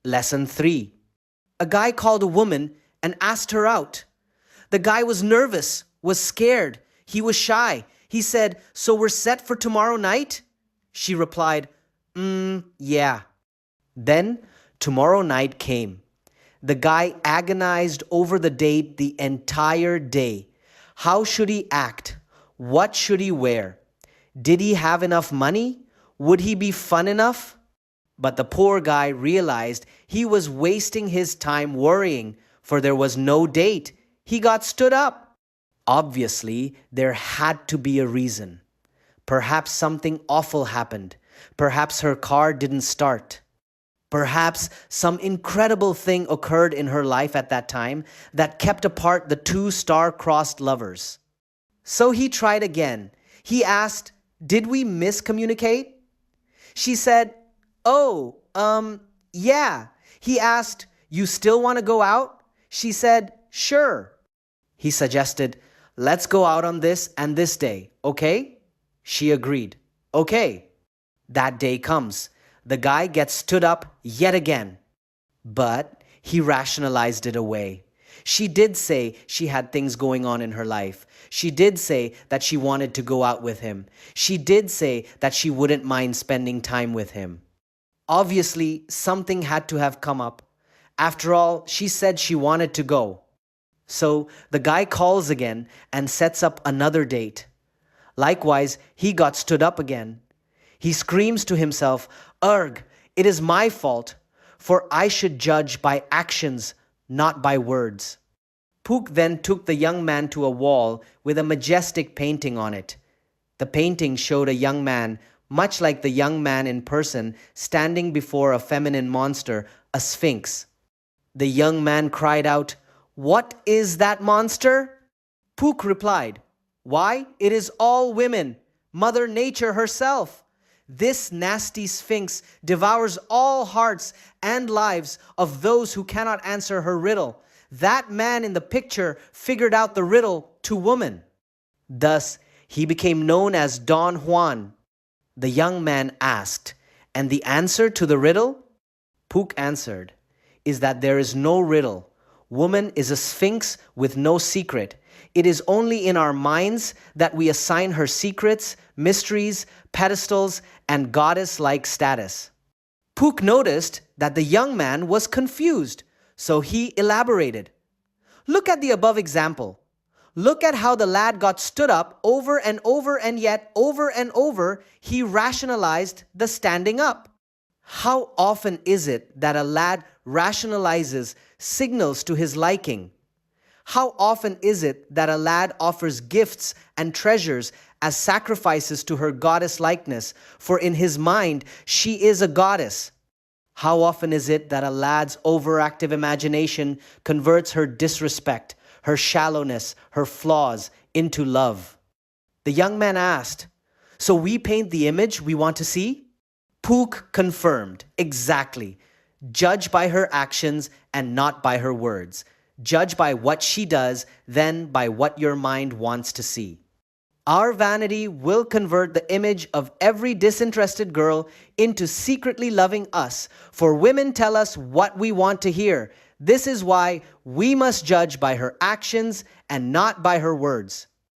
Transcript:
Lesson 3. A guy called a woman and asked her out. The guy was nervous, was scared, he was shy. He said, "So we're set for tomorrow night?" She replied, yeah. Then tomorrow night came. The guy agonized over the date the entire day. How should he act? What should he wear? Did he have enough money? Would he be fun enough? But the poor guy realized he was wasting his time worrying, for there was no date. He got stood up. Obviously, there had to be a reason. Perhaps something awful happened. Perhaps her car didn't start. Perhaps some incredible thing occurred in her life at that time that kept apart the two star-crossed lovers. So he tried again. He asked, "Did we miscommunicate?" She said, "Oh, yeah." He asked, "You still want to go out?" She said, "Sure." He suggested, "Let's go out on this and this day, okay?" She agreed, "Okay." That day comes. The guy gets stood up yet again. But he rationalized it away. She did say she had things going on in her life. She did say that she wanted to go out with him. She did say that she wouldn't mind spending time with him. Obviously, something had to have come up. After all, she said she wanted to go. So the guy calls again and sets up another date. Likewise, he got stood up again. He screams to himself, "Urgh, it is my fault, for I should judge by actions, not by words." Pook then took the young man to a wall with a majestic painting on it. The painting showed a young man, much like the young man in person, standing before a feminine monster, a sphinx. The young man cried out, "What is that monster?" Pook replied, "Why, it is all women, Mother Nature herself. This nasty sphinx devours all hearts and lives of those who cannot answer her riddle. That man in the picture figured out the riddle to woman." Thus, he became known as Don Juan. The young man asked, "And the answer to the riddle?" Pook answered, "Is that there is no riddle. Woman is a sphinx with no secret. It is only in our minds that we assign her secrets, mysteries, pedestals, and goddess-like status." Pook noticed that the young man was confused, so he elaborated. "Look at the above example. Look at how the lad got stood up over and over, and yet over and over he rationalized the standing up. How often is it that a lad rationalizes signals to his liking? How often is it that a lad offers gifts and treasures as sacrifices to her goddess likeness, for in his mind she is a goddess? How often is it that a lad's overactive imagination converts her disrespect, her shallowness, her flaws into love?" The young man asked, "So we paint the image we want to see?" Pook confirmed, "Exactly. Judge by her actions and not by her words. Judge by what she does, then by what your mind wants to see. Our vanity will convert the image of every disinterested girl into secretly loving us, for women tell us what we want to hear. This is why we must judge by her actions and not by her words."